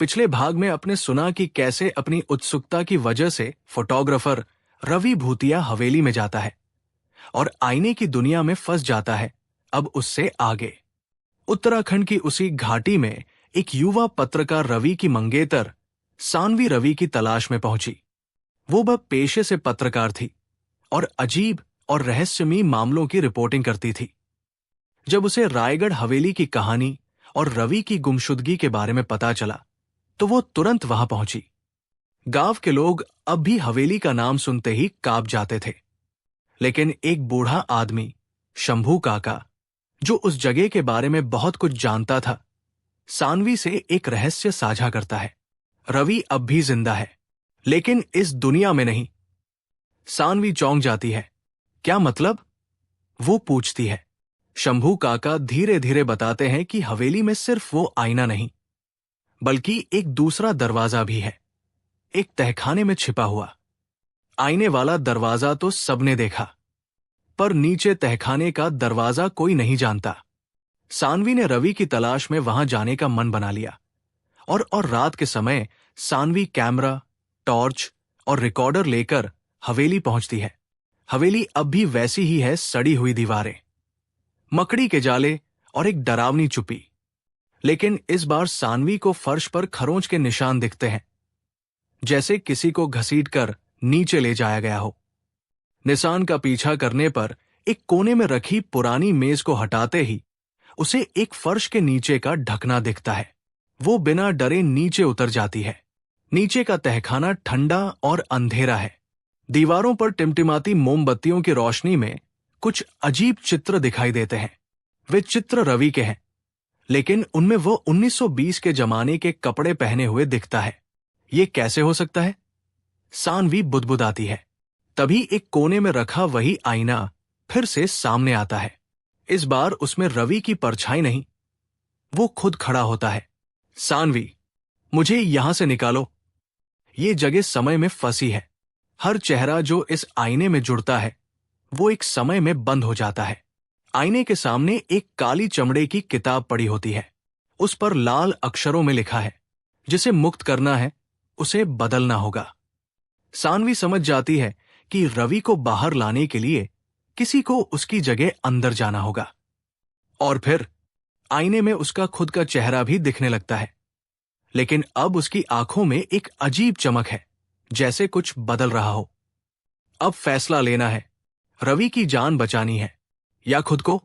पिछले भाग में आपने सुना कि कैसे अपनी उत्सुकता की वजह से फोटोग्राफर रवि भूतिया हवेली में जाता है और आईने की दुनिया में फंस जाता है। अब उससे आगे उत्तराखंड की उसी घाटी में एक युवा पत्रकार रवि की मंगेतर सानवी रवि की तलाश में पहुंची। वो पेशे से पत्रकार थी और अजीब और रहस्यमयी मामलों की रिपोर्टिंग करती थी। जब उसे रायगढ़ हवेली की कहानी और रवि की गुमशुदगी के बारे में पता चला तो वो तुरंत वहां पहुंची। गांव के लोग अब भी हवेली का नाम सुनते ही कांप जाते थे, लेकिन एक बूढ़ा आदमी शंभू काका, जो उस जगह के बारे में बहुत कुछ जानता था, सानवी से एक रहस्य साझा करता है। रवि अब भी जिंदा है, लेकिन इस दुनिया में नहीं। सानवी चौंक जाती है। क्या मतलब? वो पूछती है। शंभू काका धीरे धीरे बताते हैं कि हवेली में सिर्फ वो आईना नहीं, बल्कि एक दूसरा दरवाजा भी है, एक तहखाने में छिपा हुआ। आईने वाला दरवाजा तो सबने देखा, पर नीचे तहखाने का दरवाजा कोई नहीं जानता। सानवी ने रवि की तलाश में वहां जाने का मन बना लिया और रात के समय सानवी कैमरा, टॉर्च और रिकॉर्डर लेकर हवेली पहुंचती है। हवेली अब भी वैसी ही है, सड़ी हुई दीवारें, मकड़ी के जाले और एक डरावनी चुप्पी। लेकिन इस बार सानवी को फर्श पर खरोंच के निशान दिखते हैं, जैसे किसी को घसीटकर नीचे ले जाया गया हो। निशान का पीछा करने पर एक कोने में रखी पुरानी मेज को हटाते ही उसे एक फर्श के नीचे का ढकना दिखता है। वो बिना डरे नीचे उतर जाती है। नीचे का तहखाना ठंडा और अंधेरा है। दीवारों पर टिमटिमाती मोमबत्तियों की रोशनी में कुछ अजीब चित्र दिखाई देते हैं। वे चित्र रवि के हैं, लेकिन उनमें वो 1920 के जमाने के कपड़े पहने हुए दिखता है। ये कैसे हो सकता है? सानवी बुदबुदाती है। तभी एक कोने में रखा वही आईना फिर से सामने आता है। इस बार उसमें रवि की परछाई नहीं, वो खुद खड़ा होता है। सानवी, मुझे यहां से निकालो। ये जगह समय में फंसी है। हर चेहरा जो इस आईने में जुड़ता है वो एक समय में बंद हो जाता है। आईने के सामने एक काली चमड़े की किताब पड़ी होती है। उस पर लाल अक्षरों में लिखा है, जिसे मुक्त करना है उसे बदलना होगा। सानवी समझ जाती है कि रवि को बाहर लाने के लिए किसी को उसकी जगह अंदर जाना होगा। और फिर आईने में उसका खुद का चेहरा भी दिखने लगता है, लेकिन अब उसकी आंखों में एक अजीब चमक है, जैसे कुछ बदल रहा हो। अब फैसला लेना है, रवि की जान बचानी है या खुद को।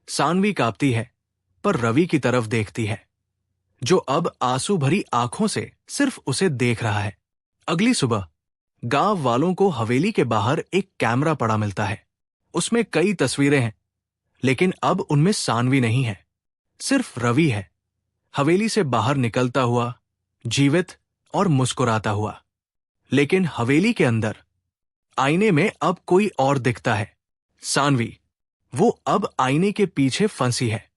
सानवी कांपती है, पर रवि की तरफ देखती है, जो अब आंसू भरी आंखों से सिर्फ उसे देख रहा है। अगली सुबह गांव वालों को हवेली के बाहर एक कैमरा पड़ा मिलता है। उसमें कई तस्वीरें हैं, लेकिन अब उनमें सानवी नहीं है, सिर्फ रवि है, हवेली से बाहर निकलता हुआ, जीवित और मुस्कुराता हुआ। लेकिन हवेली के अंदर आईने में अब कोई और दिखता है। सानवी, वो अब आईने के पीछे फंसी है।